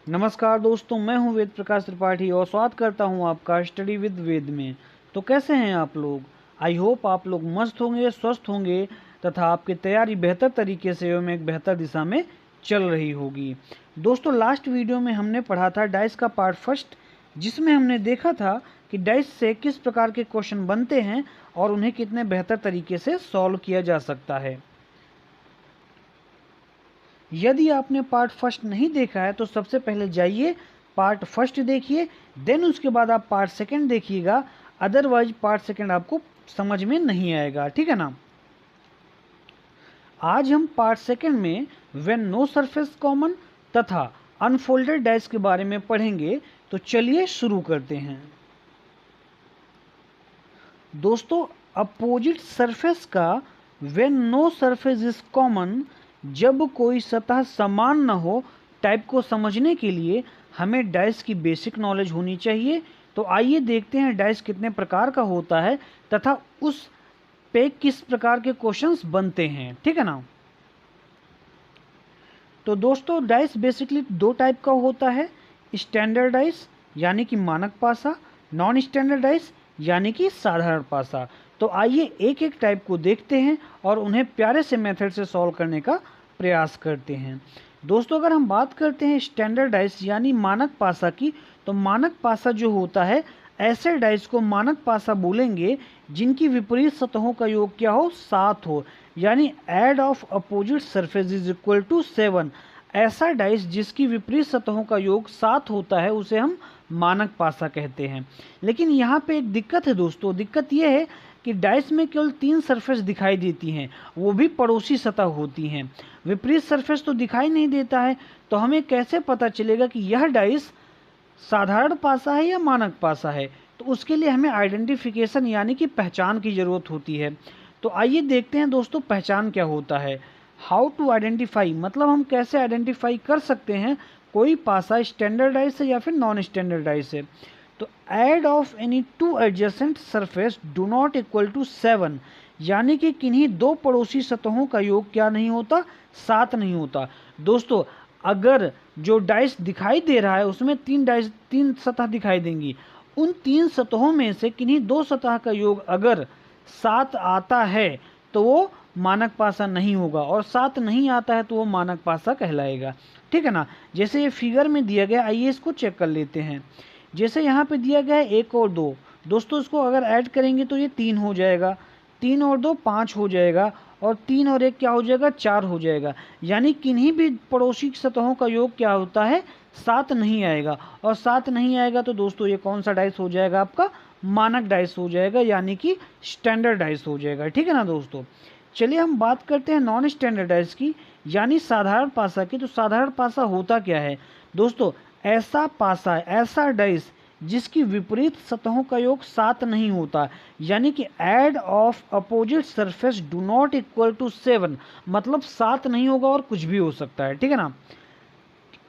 नमस्कार दोस्तों, मैं हूं वेद प्रकाश त्रिपाठी और स्वागत करता हूं आपका स्टडी विद वेद में। तो कैसे हैं आप लोग? आई होप आप लोग मस्त होंगे, स्वस्थ होंगे तथा आपकी तैयारी बेहतर तरीके से एवं एक बेहतर दिशा में चल रही होगी। दोस्तों, लास्ट वीडियो में हमने पढ़ा था डाइस का पार्ट फर्स्ट, जिसमें हमने देखा था कि डाइस से किस प्रकार के क्वेश्चन बनते हैं और उन्हें कितने बेहतर तरीके से सॉल्व किया जा सकता है। यदि आपने पार्ट फर्स्ट नहीं देखा है तो सबसे पहले जाइए पार्ट फर्स्ट देखिए, देन उसके बाद आप पार्ट सेकंड देखिएगा। अदरवाइज पार्ट सेकंड आपको समझ में नहीं आएगा, ठीक है ना। आज हम पार्ट सेकंड में व्हेन नो सरफेस कॉमन तथा अनफोल्डेड डाइस के बारे में पढ़ेंगे। तो चलिए शुरू करते हैं। दोस्तों, अपोजिट सरफेस का when no surface is common, जब कोई सतह समान न हो, टाइप को समझने के लिए हमें डाइस की बेसिक नॉलेज होनी चाहिए। तो आइए देखते हैं डाइस कितने प्रकार का होता है तथा उस पे किस प्रकार के क्वेश्चंस बनते हैं, ठीक है ना। तो दोस्तों, डाइस बेसिकली दो टाइप का होता है, स्टैंडर्ड डाइस यानी कि मानक पासा, नॉन स्टैंडर्ड डाइस यानी कि साधारण पासा। तो आइए एक एक टाइप को देखते हैं और उन्हें प्यारे से मेथड से सॉल्व करने का प्रयास करते हैं। दोस्तों, अगर हम बात करते हैं स्टैंडर्ड डाइस यानी मानक पासा की, तो मानक पासा जो होता है, ऐसे डाइस को मानक पासा बोलेंगे जिनकी विपरीत सतहों का योग क्या हो, 7 हो, यानी add of opposite surface is equal to 7। ऐसा डाइस जिसकी विपरीत सतहों का योग 7 होता है उसे हम मानक पासा कहते हैं। लेकिन यहाँ पे एक दिक्कत है दोस्तों, दिक्कत यह है कि डाइस में केवल 3 सरफेस दिखाई देती हैं, वो भी पड़ोसी सतह होती हैं। विपरीत सरफेस तो दिखाई नहीं देता है, तो हमें कैसे पता चलेगा कि यह डाइस साधारण पासा है या मानक पासा है? तो उसके लिए हमें आइडेंटिफिकेशन यानी कि पहचान की ज़रूरत होती है। तो आइए देखते हैं दोस्तों, पहचान क्या होता है। हाउ टू आइडेंटिफाई, मतलब हम कैसे आइडेंटिफाई कर सकते हैं कोई पासा स्टैंडर्ड डाइस है या फिर नॉन स्टैंडर्ड डाइस है। तो add of any two adjacent surface do not equal to 7, यानी कि किन्हीं दो पड़ोसी सतहों का योग क्या नहीं होता, 7 नहीं होता। दोस्तों, अगर जो डाइस दिखाई दे रहा है उसमें 3 सतह दिखाई देंगी, उन 3 सतहों में से किन्हीं दो सतह का योग अगर 7 आता है तो वो मानक पासा नहीं होगा, और 7 नहीं आता है तो वो मानक पासा कहलाएगा, ठीक है ना। जैसे ये फिगर में दिया गया, आइए इसको चेक कर लेते हैं। जैसे यहाँ पे दिया गया है 1 और 2, दोस्तों इसको अगर ऐड करेंगे तो ये 3 हो जाएगा, 3 और 2 5 हो जाएगा, और 3 और 1 क्या हो जाएगा, 4 हो जाएगा। यानी किन्हीं भी पड़ोसी सतहों का योग क्या होता है, 7 नहीं आएगा, और 7 नहीं आएगा तो दोस्तों ये कौन सा डाइस हो जाएगा, आपका मानक डाइस हो जाएगा, यानी कि स्टैंडर्ड डाइस हो जाएगा, ठीक है ना दोस्तों। चलिए हम बात करते हैं नॉन स्टैंडर्ड डाइस की, यानी साधारण पासा की। तो साधारण पासा होता क्या है दोस्तों? ऐसा पासा, ऐसा डाइस जिसकी विपरीत सतहों का योग 7 नहीं होता, यानी कि add of opposite surface do not equal to 7, मतलब 7 नहीं होगा और कुछ भी हो सकता है, ठीक है ना।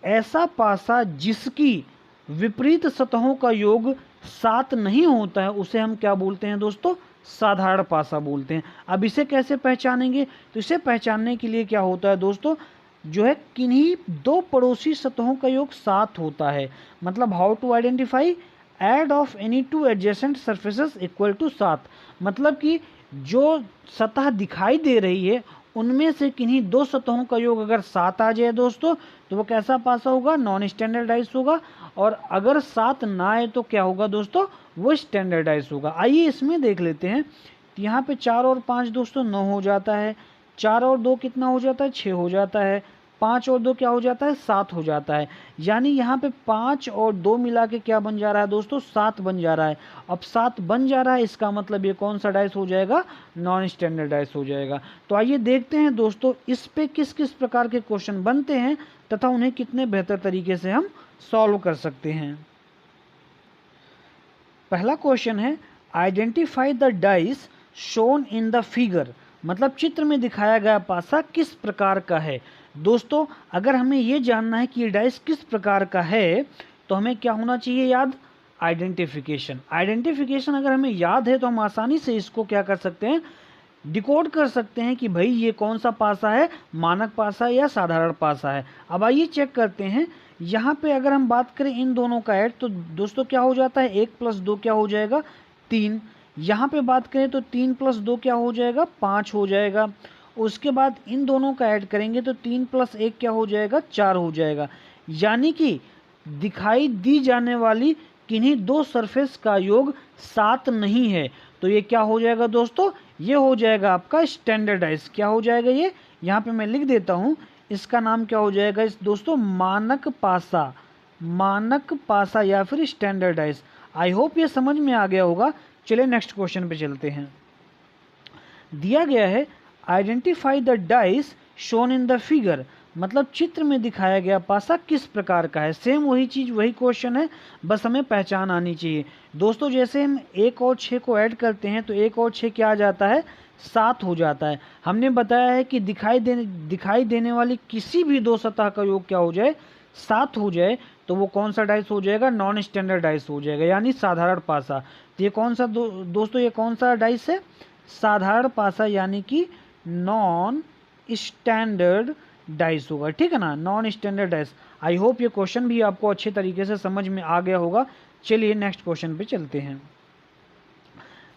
ऐसा पासा जिसकी विपरीत सतहों का योग 7 नहीं होता है उसे हम क्या बोलते हैं दोस्तों? साधारण पासा बोलते हैं। अब इसे कैसे पहचानेंगे? तो इसे पहचानने के लिए क्या होता है दोस्तों, जो है किन्हीं दो पड़ोसी सतहों का योग 7 होता है। मतलब how to identify, add of any two adjacent surfaces equal to 7, मतलब कि जो सतह दिखाई दे रही है उनमें से किन्हीं दो सतहों का योग अगर 7 आ जाए दोस्तों, तो वो कैसा पासा होगा, नॉन स्टैंडर्डाइज होगा। और अगर 7 ना आए तो क्या होगा दोस्तों, वो स्टैंडर्डाइज होगा। आइए इसमें देख लेते हैं। तो यहाँ पे 4 और 5 दोस्तों 9 हो जाता है, 4 और 2 कितना हो जाता है, 6 हो जाता है, 5 और 2 क्या हो जाता है, 7 हो जाता है। यानी यहाँ पे 5 और 2 मिला के क्या बन जा रहा है दोस्तों, 7 बन जा रहा है। अब 7 बन जा रहा है, इसका मतलब ये कौन सा डाइस हो जाएगा, नॉन स्टैंडर्ड डाइस हो जाएगा। तो आइए देखते हैं दोस्तों, इस पे किस किस प्रकार के क्वेश्चन बनते हैं तथा उन्हें कितने बेहतर तरीके से हम सॉल्व कर सकते हैं। पहला क्वेश्चन है, identify the dice shown in the figure, मतलब चित्र में दिखाया गया पासा किस प्रकार का है। दोस्तों, अगर हमें ये जानना है कि ये डाइस किस प्रकार का है तो हमें क्या होना चाहिए याद, आइडेंटिफिकेशन। आइडेंटिफिकेशन अगर हमें याद है तो हम आसानी से इसको क्या कर सकते हैं, डिकोड कर सकते हैं कि भाई ये कौन सा पासा है, मानक पासा है या साधारण पासा है। अब आइए चेक करते हैं, यहाँ पे अगर हम बात करें इन दोनों का ऐड तो दोस्तों क्या हो जाता है, 1 + 2 क्या हो जाएगा, 3। यहाँ पे बात करें तो 3 + 2 क्या हो जाएगा, 5 हो जाएगा। उसके बाद इन दोनों का ऐड करेंगे तो 3 + 1 क्या हो जाएगा, 4 हो जाएगा। यानी कि दिखाई दी जाने वाली किन्हीं दो सरफेस का योग 7 नहीं है। तो ये क्या हो जाएगा दोस्तों, ये हो जाएगा आपका स्टैंडर्डाइज। क्या हो जाएगा ये, यहाँ पे मैं लिख देता हूँ, इसका नाम क्या हो जाएगा इस दोस्तों, मानक पासा। मानक पासा या फिर स्टैंडर्डाइज। आई होप ये समझ में आ गया होगा। चलिए नेक्स्ट क्वेश्चन पे चलते हैं। दिया गया है identify the dice shown in the figure, मतलब चित्र में दिखाया गया पासा किस प्रकार का है। सेम वही चीज़ वही क्वेश्चन है, बस हमें पहचान आनी चाहिए। दोस्तों जैसे हम 1 और 6 को ऐड करते हैं तो 1 और 6 क्या आ जाता है, 7 हो जाता है। हमने बताया है कि दिखाई देने वाली किसी भी दो सतह का योग क्या हो जाए, 7 हो जाए, तो वो कौन सा डाइस हो जाएगा, नॉन स्टैंडर्ड डाइस हो जाएगा, यानी साधारण पासा। तो ये कौन सा दोस्तों ये कौन सा डाइस है, साधारण पासा, यानी कि नॉन स्टैंडर्ड डाइस होगा। ठीक है ना, non standard dice. I hope ये क्वेश्चन भी आपको अच्छे तरीके से समझ में आ गया होगा। चलिए नेक्स्ट क्वेश्चन पे चलते हैं।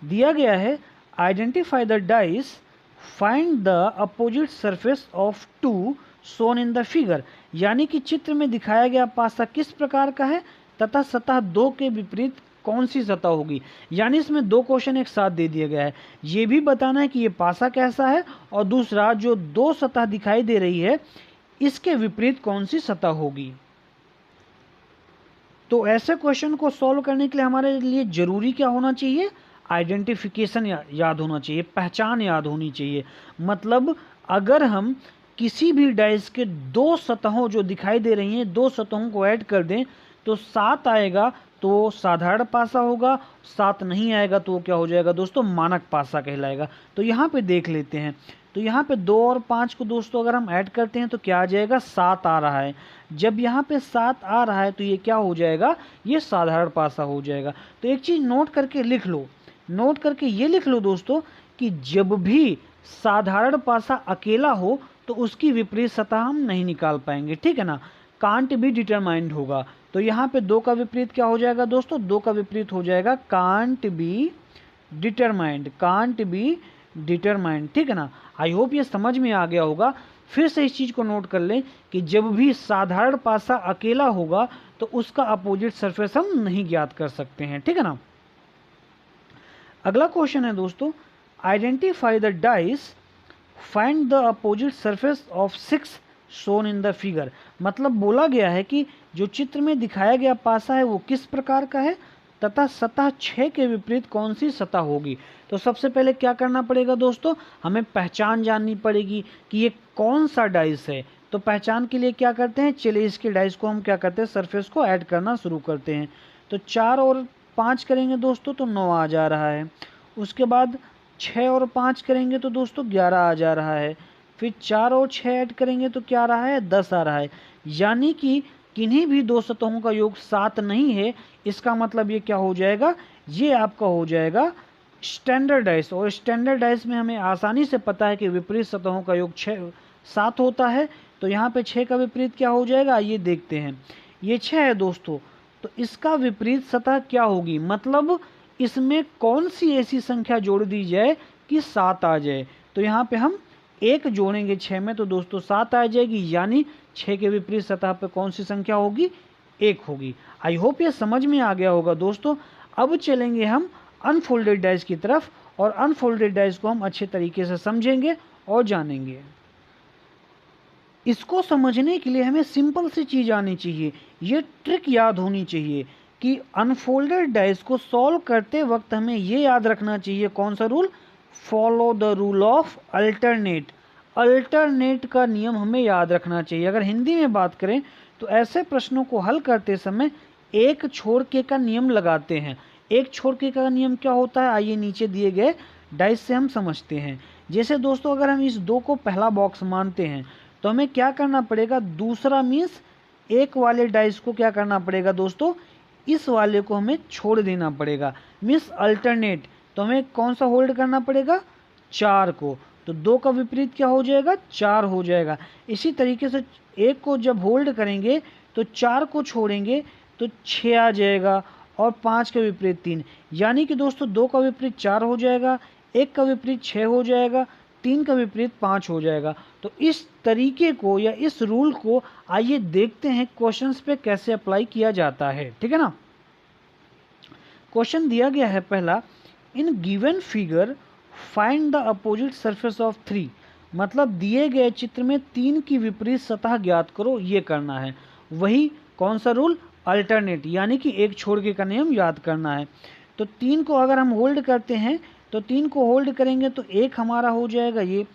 दिया गया है identify the dice, find the opposite surface of 2 shown in the figure, यानी कि चित्र में दिखाया गया पासा किस प्रकार का है तथा सतह 2 के विपरीत कौन सी सतह होगी। यानी इसमें 2 क्वेश्चन एक साथ दे दिया गया है, ये भी बताना है कि ये पासा कैसा है, और दूसरा जो 2 सतह दिखाई दे रही है इसके विपरीत कौन सी सतह होगी। तो ऐसे क्वेश्चन को सॉल्व करने के लिए हमारे लिए जरूरी क्या होना चाहिए, आइडेंटिफिकेशन याद होना चाहिए, पहचान याद होनी चाहिए। मतलब अगर हम किसी भी डाइस के 2 सतहों जो दिखाई दे रही हैं 2 सतहों को ऐड कर दें तो 7 आएगा, तो साधारण पासा होगा। 7 नहीं आएगा तो वो क्या हो जाएगा दोस्तों, मानक पासा कहलाएगा। तो यहाँ पे देख लेते हैं, तो यहाँ पे 2 और 5 को दोस्तों अगर हम ऐड करते हैं तो क्या आ जाएगा, 7 आ रहा है। जब यहाँ पे 7 आ रहा है तो ये क्या हो जाएगा, ये साधारण पासा हो जाएगा। तो एक चीज़ नोट करके लिख लो, नोट करके ये लिख लो दोस्तों कि जब भी साधारण पासा अकेला हो तो उसकी विपरीत सतह हम नहीं निकाल पाएंगे। ठीक है ना, कांट बी डिटरमाइंड होगा। तो यहाँ पे 2 का विपरीत क्या हो जाएगा दोस्तों, 2 का विपरीत हो जाएगा can't be determined, can't be determined. ठीक है ना, आई होप ये समझ में आ गया होगा। फिर से इस चीज़ को नोट कर लें कि जब भी साधारण पासा अकेला होगा तो उसका अपोजिट सरफेस हम नहीं ज्ञात कर सकते हैं। ठीक है ना, अगला क्वेश्चन है दोस्तों, identify the dice, find the opposite surface of 6 shown in the figure. मतलब बोला गया है कि जो चित्र में दिखाया गया पासा है वो किस प्रकार का है तथा सतह 6 के विपरीत कौन सी सतह होगी। तो सबसे पहले क्या करना पड़ेगा दोस्तों, हमें पहचान जाननी पड़ेगी कि ये कौन सा डाइस है। तो पहचान के लिए क्या करते हैं, चलिए इसके डाइस को हम क्या करते हैं, सरफेस को ऐड करना शुरू करते हैं। तो 4 और 5 करेंगे दोस्तों तो 9 आ जा रहा है। उसके बाद 6 और 5 करेंगे तो दोस्तों 11 आ जा रहा है। फिर 4 और 6 ऐड करेंगे तो क्या आ रहा है, 10 आ रहा है। यानी कि किन्हीं भी दो सतहों का योग 7 नहीं है। इसका मतलब ये क्या हो जाएगा, ये आपका हो जाएगा स्टैंडर्ड डाइस। और स्टैंडर्ड डाइस में हमें आसानी से पता है कि विपरीत सतहों का योग 7 होता है। तो यहाँ पे 6 का विपरीत क्या हो जाएगा, ये देखते हैं। ये 6 है दोस्तों, तो इसका विपरीत सतह क्या होगी, मतलब इसमें कौन सी ऐसी संख्या जोड़ दी जाए कि 7 आ जाए। तो यहाँ पे हम 1 जोड़ेंगे 6 में तो दोस्तों 7 आ जाएगी, यानी 6 के विपरीत सतह पे कौन सी संख्या होगी, 1 होगी। आई होप ये समझ में आ गया होगा दोस्तों। अब चलेंगे हम अनफोल्डेड डाइस की तरफ, और अनफोल्डेड डाइस को हम अच्छे तरीके से समझेंगे और जानेंगे। इसको समझने के लिए हमें सिंपल सी चीज़ आनी चाहिए, ये ट्रिक याद होनी चाहिए कि अनफोल्डेड डाइस को सॉल्व करते वक्त हमें ये याद रखना चाहिए, कौन सा rule, follow the rule of alternate. Alternate का नियम हमें याद रखना चाहिए। अगर हिंदी में बात करें तो ऐसे प्रश्नों को हल करते समय एक छोड़ के का नियम लगाते हैं। एक छोड़ के का नियम क्या होता है, आइए नीचे दिए गए डाइस से हम समझते हैं। जैसे दोस्तों अगर हम इस 2 को पहला बॉक्स मानते हैं तो हमें क्या करना पड़ेगा, दूसरा मीन्स 1 वाले डाइस को क्या करना पड़ेगा दोस्तों, इस वाले को हमें छोड़ देना पड़ेगा, मीन्स अल्टरनेट। तो हमें कौन सा होल्ड करना पड़ेगा, 4 को। तो 2 का विपरीत क्या हो जाएगा, 4 हो जाएगा। इसी तरीके से 1 को जब होल्ड करेंगे तो 4 को छोड़ेंगे तो 6 आ जाएगा और 5 का विपरीत 3, यानी कि दोस्तों 2 का विपरीत 4 हो जाएगा, 1 का विपरीत 6 हो जाएगा, 3 का विपरीत 5 हो जाएगा। तो इस तरीके को या इस रूल को आइए देखते हैं क्वेश्चंस पे कैसे अप्लाई किया जाता है, ठीक है ना। क्वेश्चन दिया गया है पहला, इन given figure find the opposite surface of 3, मतलब दिए गए चित्र में 3 की विपरीत सतह ज्ञात करो, ये करना है। वही कौन सा रूल, अल्टरनेट, यानी कि एक छोड़ के का नियम याद करना है। तो 3 को अगर हम होल्ड करते हैं तो 3 को होल्ड करेंगे तो 1 हमारा हो जाएगा ये,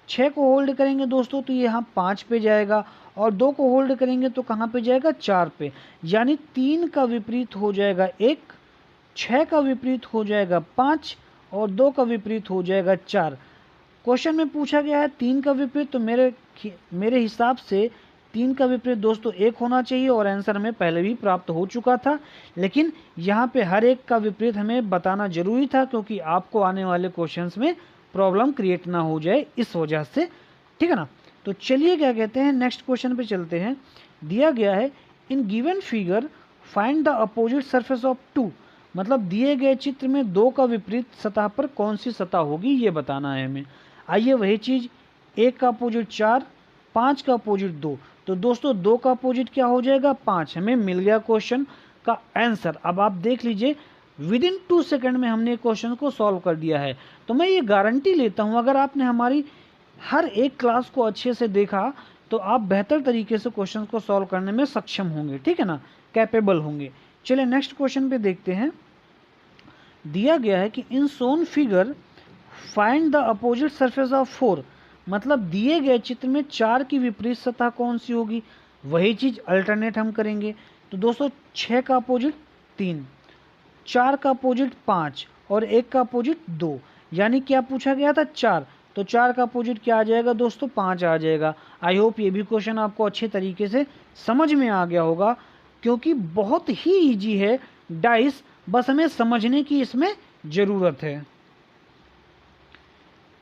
6 को होल्ड करेंगे दोस्तों तो ये यहाँ 5 पे जाएगा, और 2 को होल्ड करेंगे तो कहाँ पे जाएगा, 4 पे, यानी 3 का विपरीत हो जाएगा 1, 6 का विपरीत हो जाएगा 5 और 2 का विपरीत हो जाएगा 4। क्वेश्चन में पूछा गया है 3 का विपरीत, तो मेरे हिसाब से 3 का विपरीत दोस्तों 1 होना चाहिए और आंसर हमें पहले भी प्राप्त हो चुका था, लेकिन यहाँ पे हर एक का विपरीत हमें बताना जरूरी था क्योंकि आपको आने वाले क्वेश्चंस में प्रॉब्लम क्रिएट ना हो जाए इस वजह से, ठीक है ना। तो चलिए क्या कहते हैं, नेक्स्ट क्वेश्चन पे चलते हैं। दिया गया है इन given figure find the opposite surface of 2, मतलब दिए गए चित्र में 2 का विपरीत सतह पर कौन सी सतह होगी ये बताना है हमें। आइए वही चीज़, 1 का अपोजिट 4, 5 का अपोजिट 2, तो दोस्तों 2 का अपोजिट क्या हो जाएगा, 5, हमें मिल गया क्वेश्चन का आंसर। अब आप देख लीजिए विद इन 2 सेकेंड में हमने क्वेश्चन को सॉल्व कर दिया है। तो मैं ये गारंटी लेता हूँ अगर आपने हमारी हर एक क्लास को अच्छे से देखा तो आप बेहतर तरीके से क्वेश्चन को सॉल्व करने में सक्षम होंगे, ठीक है ना, कैपेबल होंगे। चलिए नेक्स्ट क्वेश्चन पे देखते हैं। दिया गया है कि in shown figure find the opposite surface of 4, मतलब दिए गए चित्र में 4 की विपरीत सतह कौन सी होगी, वही चीज़ अल्टरनेट हम करेंगे। तो दोस्तों 6 का अपोजिट 3, 4 का अपोजिट 5 और 1 का अपोजिट 2, यानी क्या पूछा गया था 4, तो 4 का अपोजिट क्या आ जाएगा दोस्तों, 5 आ जाएगा। आई होप ये भी क्वेश्चन आपको अच्छे तरीके से समझ में आ गया होगा क्योंकि बहुत ही ईजी है डाइस, बस हमें समझने की इसमें ज़रूरत है।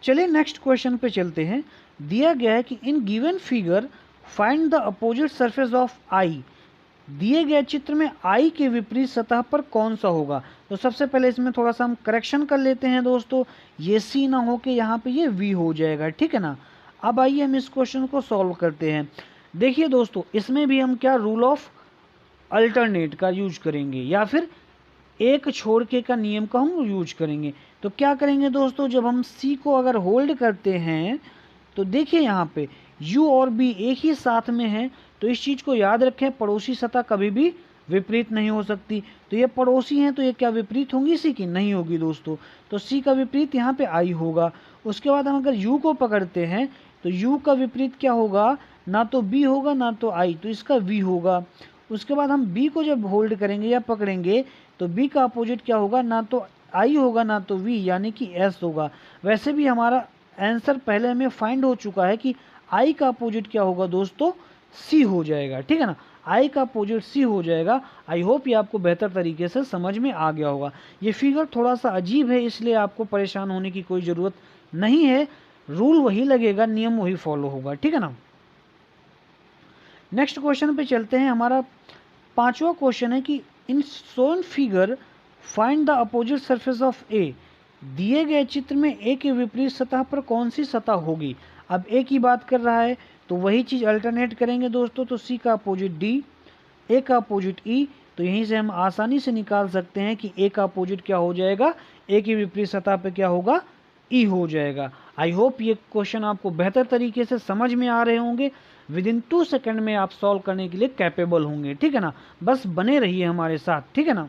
चलिए नेक्स्ट क्वेश्चन पे चलते हैं। दिया गया है कि in given figure find the opposite surface of I, दिए गए चित्र में आई के विपरीत सतह पर कौन सा होगा। तो सबसे पहले इसमें थोड़ा सा हम करेक्शन कर लेते हैं दोस्तों, ये सी ना हो के यहाँ पे ये वी हो जाएगा, ठीक है ना। अब आइए हम इस क्वेश्चन को सॉल्व करते हैं। देखिए दोस्तों इसमें भी हम क्या रूल ऑफ अल्टरनेट का यूज करेंगे या फिर एक छोड़ के का नियम का हम यूज करेंगे। तो क्या करेंगे दोस्तों, जब हम सी को अगर होल्ड करते हैं तो देखिए यहाँ पे यू और बी एक ही साथ में है, तो इस चीज़ को याद रखें, पड़ोसी सतह कभी भी विपरीत नहीं हो सकती। तो ये पड़ोसी हैं तो ये क्या विपरीत होंगी सी की, नहीं होगी दोस्तों। तो सी का विपरीत यहाँ पे आई होगा। उसके बाद हम अगर यू को पकड़ते हैं तो यू का विपरीत क्या होगा, ना तो बी होगा ना तो आई, तो इसका वी होगा। उसके बाद हम बी को जब होल्ड करेंगे या पकड़ेंगे तो बी का अपोजिट क्या होगा, ना तो आई होगा ना तो वी, यानी कि एस होगा। वैसे भी हमारा आंसर पहले हमें फाइंड हो चुका है कि आई का अपोजिट क्या होगा दोस्तों, सी हो जाएगा, ठीक है ना, आई का अपोजिट सी हो जाएगा। आई होप ये आपको बेहतर तरीके से समझ में आ गया होगा। ये फिगर थोड़ा सा अजीब है इसलिए आपको परेशान होने की कोई ज़रूरत नहीं है, रूल वही लगेगा, नियम वही फॉलो होगा, ठीक है ना। नेक्स्ट क्वेश्चन पे चलते हैं। हमारा 5वां क्वेश्चन है कि in shown figure find the opposite surface of A, दिए गए चित्र में ए के विपरीत सतह पर कौन सी सतह होगी। अब ए की बात कर रहा है तो वही चीज़ अल्टरनेट करेंगे दोस्तों, तो सी का अपोजिट डी, ए का अपोजिट ई, तो यहीं से हम आसानी से निकाल सकते हैं कि ए का अपोजिट क्या हो जाएगा, ए की विपरीत सतह पर क्या होगा, ई हो जाएगा। आई होप ये क्वेश्चन आपको बेहतर तरीके से समझ में आ रहे होंगे, विद इन 2 सेकेंड में आप सॉल्व करने के लिए कैपेबल होंगे, ठीक है ना, बस बने रहिए हमारे साथ, ठीक है ना।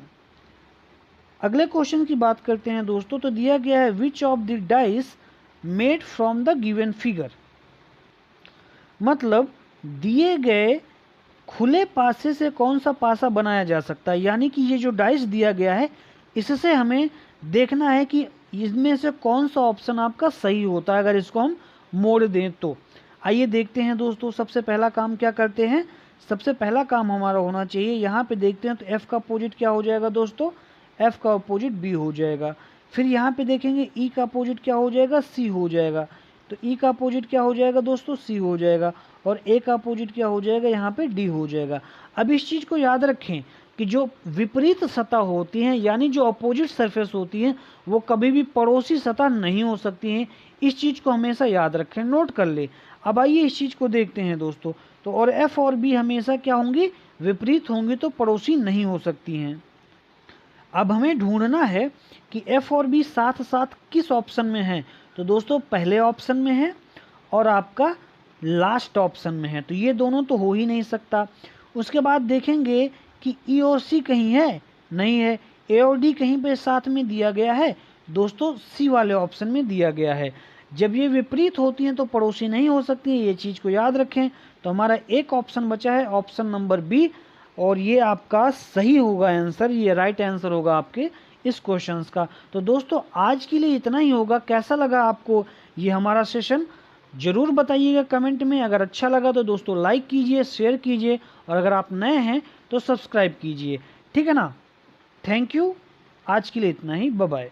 अगले क्वेश्चन की बात करते हैं दोस्तों। तो दिया गया है which of the dice made from the given figure, मतलब दिए गए खुले पासे से कौन सा पासा बनाया जा सकता है, यानी कि ये जो डाइस दिया गया है इससे हमें देखना है कि इसमें से कौन सा ऑप्शन आपका सही होता है अगर इसको हम मोड़ दें तो। आइए देखते हैं दोस्तों। सबसे पहला काम क्या करते हैं, सबसे पहला काम हमारा होना चाहिए, यहाँ पे देखते हैं तो एफ का अपोजिट क्या हो जाएगा दोस्तों, एफ का अपोजिट बी हो जाएगा। फिर यहाँ पे देखेंगे ई का अपोजिट क्या हो जाएगा, सी हो जाएगा। तो ई का अपोजिट क्या हो जाएगा दोस्तों, सी हो जाएगा। और ए का अपोजिट क्या हो जाएगा, यहाँ पे डी हो जाएगा। अब इस चीज़ को याद रखें कि जो विपरीत सतह होती हैं यानी जो अपोजिट सरफेस होती हैं वो कभी भी पड़ोसी सतह नहीं हो सकती हैं। इस चीज़ को हमेशा याद रखें, नोट कर ले। अब आइए इस चीज़ को देखते हैं दोस्तों। तो और एफ और बी हमेशा क्या होंगी, विपरीत होंगी, तो पड़ोसी नहीं हो सकती हैं। अब हमें ढूंढना है कि एफ और बी साथ साथ किस ऑप्शन में है। तो दोस्तों पहले ऑप्शन में है और आपका लास्ट ऑप्शन में है, तो ये दोनों तो हो ही नहीं सकता। उसके बाद देखेंगे कि ई और सी कहीं है, नहीं है। ए और डी कहीं पे साथ में दिया गया है, दोस्तों सी वाले ऑप्शन में दिया गया है। जब ये विपरीत होती हैं तो पड़ोसी नहीं हो सकती हैं, ये चीज़ को याद रखें। तो हमारा एक ऑप्शन बचा है, ऑप्शन नंबर बी, और ये आपका सही होगा आंसर, ये राइट आंसर होगा आपके इस क्वेश्चंस का। तो दोस्तों आज के लिए इतना ही होगा। कैसा लगा आपको ये हमारा सेशन, ज़रूर बताइएगा कमेंट में। अगर अच्छा लगा तो दोस्तों लाइक कीजिए, शेयर कीजिए, और अगर आप नए हैं तो सब्सक्राइब कीजिए, ठीक है ना। थैंक यू, आज के लिए इतना ही, बाय बाय।